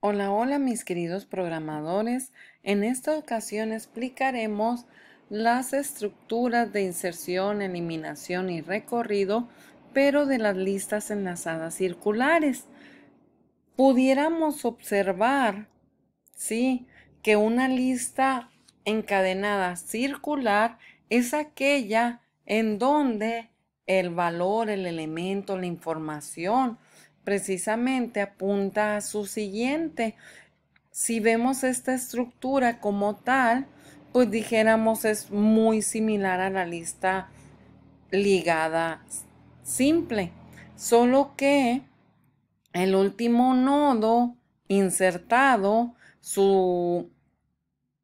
Hola, hola mis queridos programadores. En esta ocasión explicaremos las estructuras de inserción, eliminación y recorrido, pero de las listas enlazadas circulares. Pudiéramos observar, sí, que una lista encadenada circular es aquella en donde el valor, el elemento, la información precisamente apunta a su siguiente. Si vemos esta estructura como tal, pues dijéramos es muy similar a la lista ligada simple, solo que el último nodo insertado, su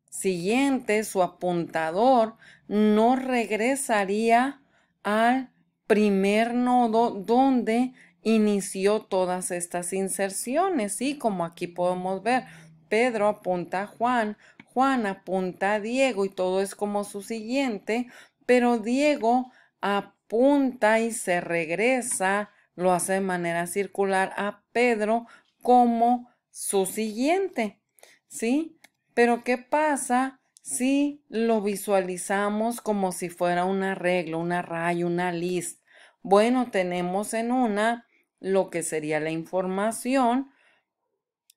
siguiente, su apuntador, no regresaría al primer nodo donde inició todas estas inserciones, ¿sí? Como aquí podemos ver, Pedro apunta a Juan, Juan apunta a Diego y todo es como su siguiente, pero Diego apunta y se regresa, lo hace de manera circular a Pedro como su siguiente, ¿sí? Pero ¿qué pasa si lo visualizamos como si fuera un arreglo, una raya, una list? Bueno, tenemos en una lo que sería la información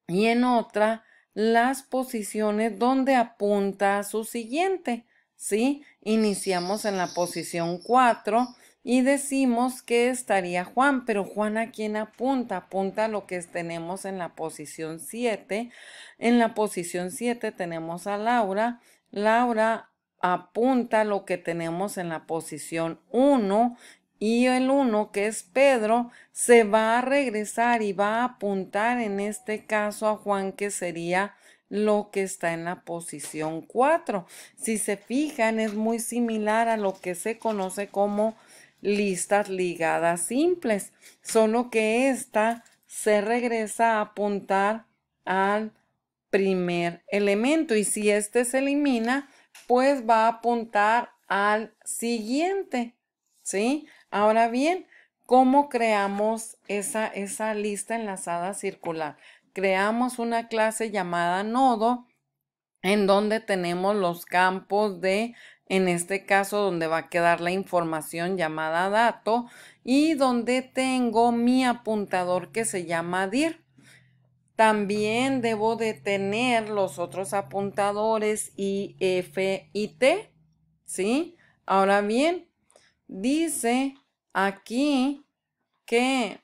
y en otra las posiciones donde apunta a su siguiente, ¿sí? Iniciamos en la posición 4 y decimos que estaría Juan, pero Juan ¿a quién apunta? Apunta a lo que tenemos en la posición 7. En la posición 7 tenemos a Laura. Laura apunta a lo que tenemos en la posición 1 y el 1, que es Pedro, se va a regresar y va a apuntar en este caso a Juan, que sería lo que está en la posición 4. Si se fijan, es muy similar a lo que se conoce como listas ligadas simples, solo que esta se regresa a apuntar al primer elemento y si este se elimina, pues va a apuntar al siguiente, ¿sí? Ahora bien, ¿cómo creamos esa lista enlazada circular? Creamos una clase llamada nodo en donde tenemos los campos de, en este caso, donde va a quedar la información llamada dato y donde tengo mi apuntador que se llama dir. También debo de tener los otros apuntadores I, F y T, ¿sí? Ahora bien, dice aquí que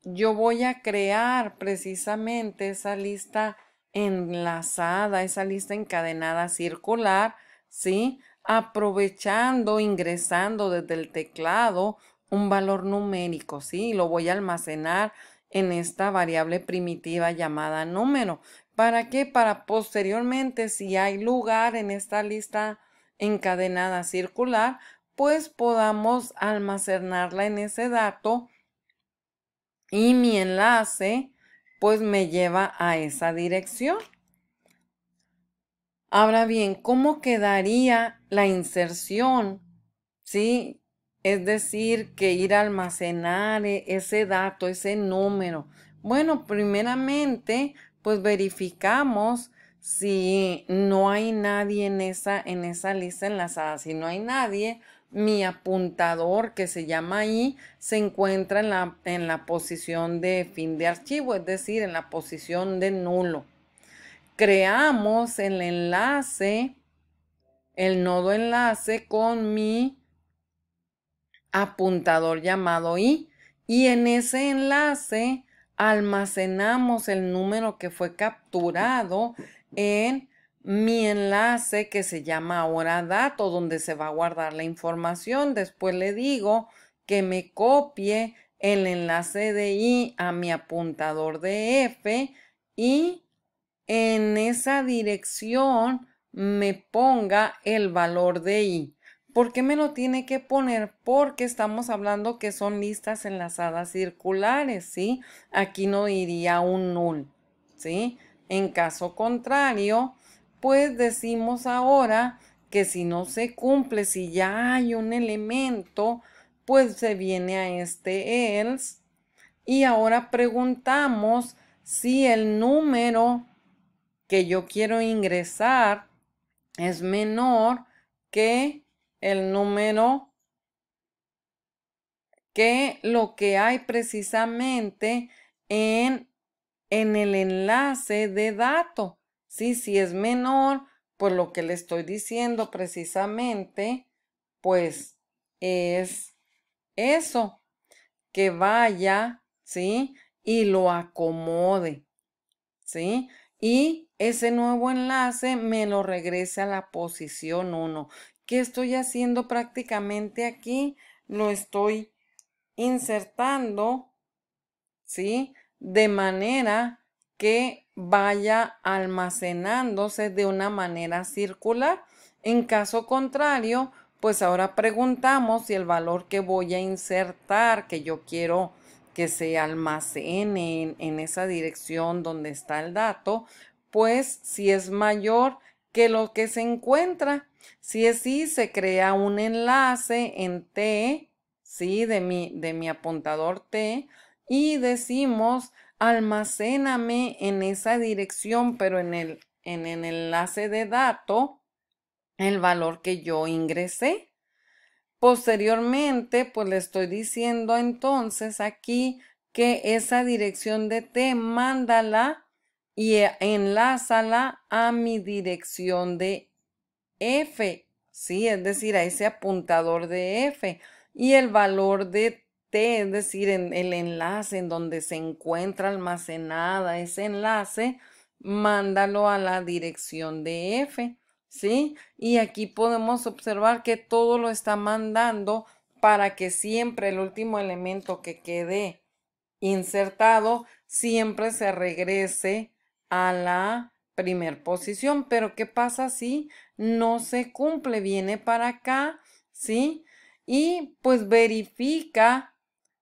yo voy a crear precisamente esa lista enlazada, esa lista encadenada circular, ¿sí? Aprovechando, ingresando desde el teclado un valor numérico, ¿sí? Lo voy a almacenar en esta variable primitiva llamada número. ¿Para qué? Para posteriormente, si hay lugar en esta lista encadenada circular, pues podamos almacenarla en ese dato y mi enlace pues me lleva a esa dirección. Ahora bien, ¿cómo quedaría la inserción? ¿Sí? Es decir, que ir a almacenar ese dato, ese número. Bueno, primeramente, pues verificamos si no hay nadie en esa lista enlazada. Si no hay nadie, mi apuntador que se llama I se encuentra en la posición de fin de archivo, es decir, en la posición de nulo. Creamos el enlace, el nodo enlace con mi apuntador llamado I y en ese enlace almacenamos el número que fue capturado en mi enlace que se llama ahora dato, donde se va a guardar la información. Después le digo que me copie el enlace de I a mi apuntador de F y en esa dirección me ponga el valor de I. ¿Por qué me lo tiene que poner? Porque estamos hablando que son listas enlazadas circulares, ¿sí? Aquí no iría un null, ¿sí? En caso contrario, pues decimos ahora que si no se cumple, si ya hay un elemento, pues se viene a este else y ahora preguntamos si el número que yo quiero ingresar es menor que el número que lo que hay precisamente en el enlace de dato. ¿Sí? Si es menor, pues lo que le estoy diciendo precisamente, pues es eso, que vaya, ¿sí? Y lo acomode, ¿sí? Y ese nuevo enlace me lo regrese a la posición 1. ¿Qué estoy haciendo prácticamente aquí? Lo estoy insertando, ¿sí? De manera que vaya almacenándose de una manera circular. En caso contrario, pues ahora preguntamos si el valor que voy a insertar, que yo quiero que se almacene en esa dirección donde está el dato, pues si es mayor que lo que se encuentra. Si es así, se crea un enlace en T, ¿sí? De mi apuntador T, y decimos almacéname en esa dirección, pero en el enlace de dato, el valor que yo ingresé. Posteriormente, pues le estoy diciendo entonces aquí que esa dirección de T, mándala y enlázala a mi dirección de F, ¿sí? Es decir, a ese apuntador de F. Y el valor de T, es decir, en el enlace en donde se encuentra almacenada ese enlace, mándalo a la dirección de F, ¿sí? Y aquí podemos observar que todo lo está mandando para que siempre el último elemento que quede insertado siempre se regrese a la primer posición. Pero ¿qué pasa si no se cumple? Viene para acá, ¿sí? Y pues verifica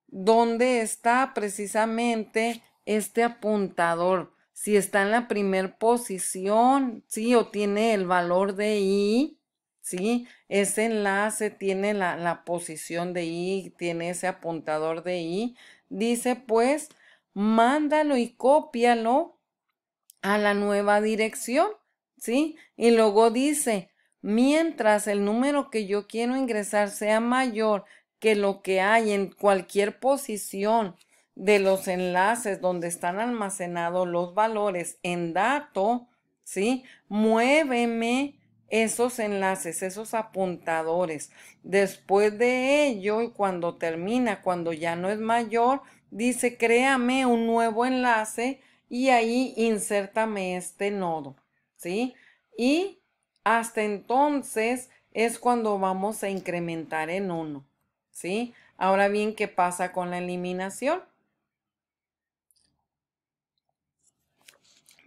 dónde está precisamente este apuntador. Si está en la primer posición, ¿sí? O tiene el valor de I, ¿sí? Ese enlace tiene la posición de I, tiene ese apuntador de I. Dice pues, mándalo y cópialo a la nueva dirección, ¿sí? Y luego dice, mientras el número que yo quiero ingresar sea mayor que lo que hay en cualquier posición de los enlaces donde están almacenados los valores en dato, ¿sí? Muéveme esos enlaces, esos apuntadores. Después de ello, y cuando termina, cuando ya no es mayor, dice, créame un nuevo enlace y ahí insértame este nodo, ¿sí? Y hasta entonces es cuando vamos a incrementar en 1, ¿sí? Ahora bien, ¿qué pasa con la eliminación?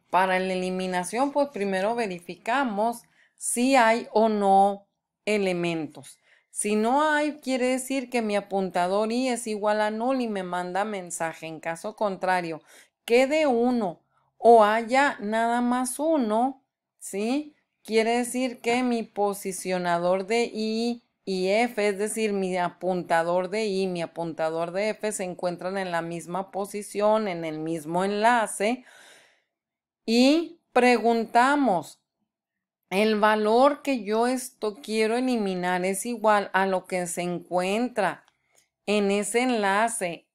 Para la eliminación, pues primero verificamos si hay o no elementos. Si no hay, quiere decir que mi apuntador I es igual a null y me manda mensaje. En caso contrario, quede 1 o haya nada más 1, ¿sí? Quiere decir que mi posicionador de I y F, es decir, mi apuntador de I, mi apuntador de F se encuentran en la misma posición, en el mismo enlace. Y preguntamos, ¿el valor que yo esto quiero eliminar es igual a lo que se encuentra en ese enlace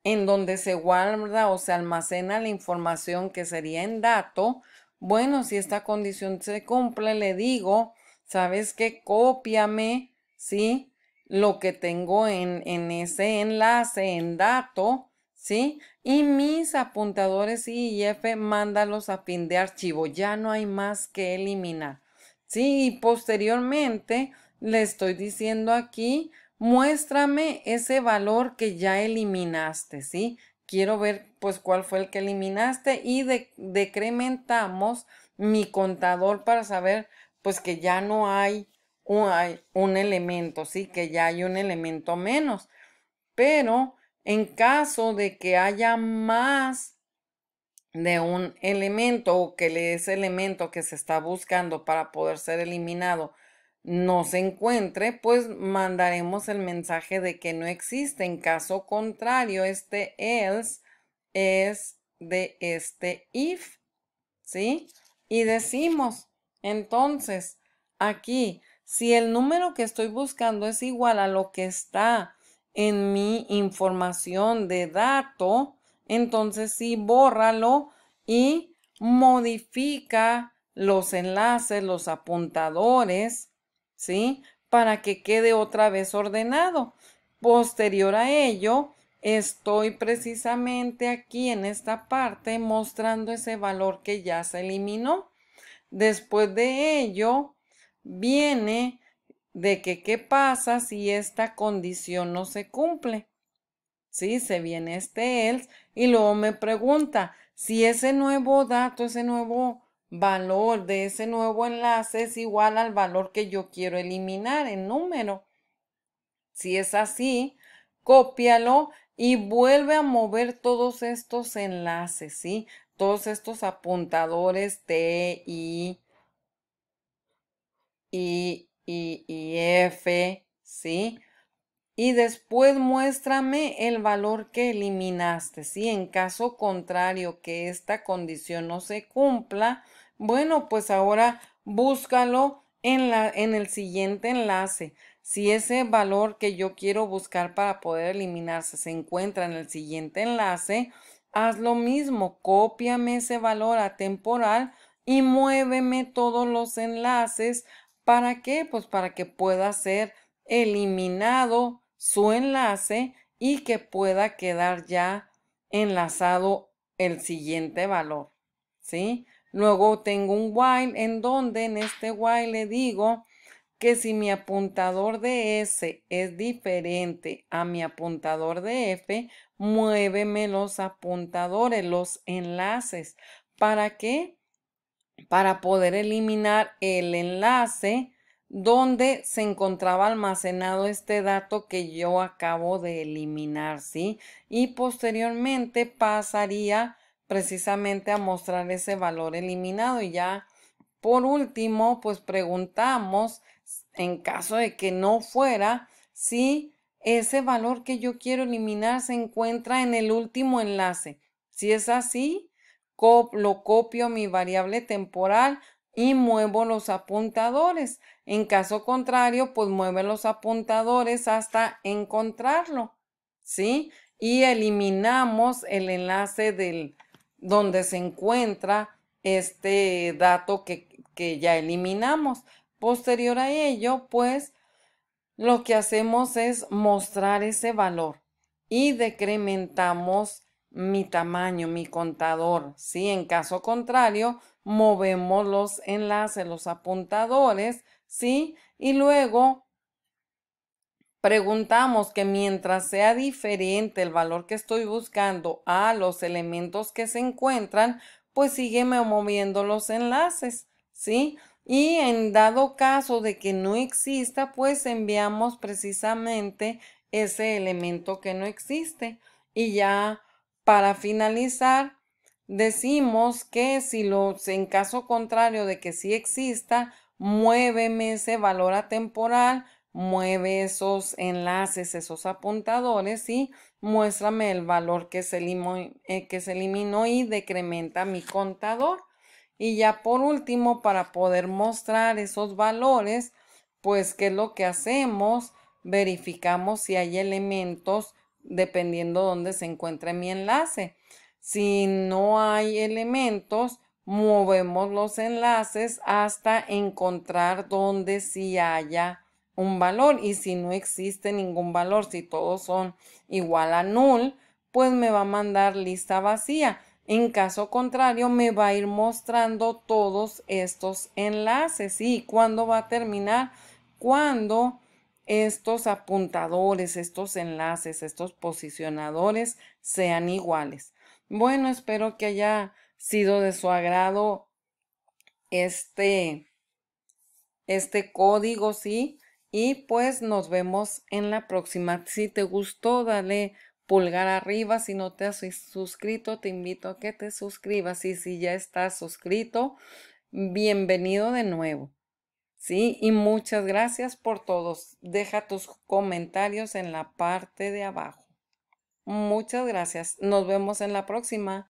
en donde se guarda o se almacena la información que sería en dato? Bueno, si esta condición se cumple, le digo, ¿sabes qué? Cópiame, ¿sí? Lo que tengo en ese enlace en dato, ¿sí? Y mis apuntadores I y F, mándalos a fin de archivo. Ya no hay más que eliminar, ¿sí? Y posteriormente le estoy diciendo aquí, muéstrame ese valor que ya eliminaste, ¿sí? Quiero ver pues cuál fue el que eliminaste y decrementamos mi contador para saber pues que ya no hay un elemento, ¿sí? Que ya hay un elemento menos. Pero en caso de que haya más de un elemento o que ese elemento que se está buscando para poder ser eliminado no se encuentre, pues mandaremos el mensaje de que no existe. En caso contrario, este else es de este if, ¿sí? Y decimos, entonces, aquí, si el número que estoy buscando es igual a lo que está en mi información de dato, entonces sí, bórralo y modifica los enlaces, los apuntadores, ¿sí? Para que quede otra vez ordenado. Posterior a ello, estoy precisamente aquí en esta parte mostrando ese valor que ya se eliminó. Después de ello, viene de que qué pasa si esta condición no se cumple. Sí, se viene este else y luego me pregunta si ese nuevo dato, ese nuevo valor de ese nuevo enlace es igual al valor que yo quiero eliminar en número. Si es así, cópialo y vuelve a mover todos estos enlaces, ¿sí? Todos estos apuntadores T, y F, ¿sí? Y después muéstrame el valor que eliminaste, ¿sí? En caso contrario que esta condición no se cumpla, bueno, pues ahora búscalo en el siguiente enlace. Si ese valor que yo quiero buscar para poder eliminarse se encuentra en el siguiente enlace, haz lo mismo, cópiame ese valor atemporal y muéveme todos los enlaces. ¿Para qué? Pues para que pueda ser eliminado su enlace y que pueda quedar ya enlazado el siguiente valor, ¿sí? Luego tengo un while en donde en este while le digo que si mi apuntador de S es diferente a mi apuntador de F, muéveme los apuntadores, los enlaces. ¿Para qué? Para poder eliminar el enlace donde se encontraba almacenado este dato que yo acabo de eliminar, ¿sí? Y posteriormente pasaría precisamente a mostrar ese valor eliminado y ya por último, pues preguntamos en caso de que no fuera si ese valor que yo quiero eliminar se encuentra en el último enlace. Si es así, lo copio a mi variable temporal y muevo los apuntadores. En caso contrario, pues mueve los apuntadores hasta encontrarlo, ¿sí? Y eliminamos el enlace del donde se encuentra este dato que ya eliminamos. Posterior a ello, pues lo que hacemos es mostrar ese valor y decrementamos mi tamaño, mi contador, ¿sí? En caso contrario, movemos los enlaces, los apuntadores, ¿sí? Y luego preguntamos que mientras sea diferente el valor que estoy buscando a los elementos que se encuentran, pues sígueme moviendo los enlaces, ¿sí? Y en dado caso de que no exista, pues enviamos precisamente ese elemento que no existe. Y ya para finalizar, decimos que en caso contrario de que sí exista, muéveme ese valor atemporal, mueve esos enlaces, esos apuntadores y muéstrame el valor que se eliminó y decrementa mi contador. Y ya por último, para poder mostrar esos valores, pues, ¿qué es lo que hacemos? Verificamos si hay elementos dependiendo dónde se encuentre mi enlace. Si no hay elementos, movemos los enlaces hasta encontrar donde sí haya un valor. Y si no existe ningún valor, si todos son igual a null, pues me va a mandar lista vacía. En caso contrario, me va a ir mostrando todos estos enlaces. ¿Y cuándo va a terminar? Cuando estos apuntadores, estos enlaces, estos posicionadores sean iguales. Bueno, espero que haya sido de su agrado este código, ¿sí? Y pues nos vemos en la próxima. Si te gustó, dale pulgar arriba. Si no te has suscrito, te invito a que te suscribas. Y si ya estás suscrito, bienvenido de nuevo. ¿Sí? Y muchas gracias por todos. Deja tus comentarios en la parte de abajo. Muchas gracias. Nos vemos en la próxima.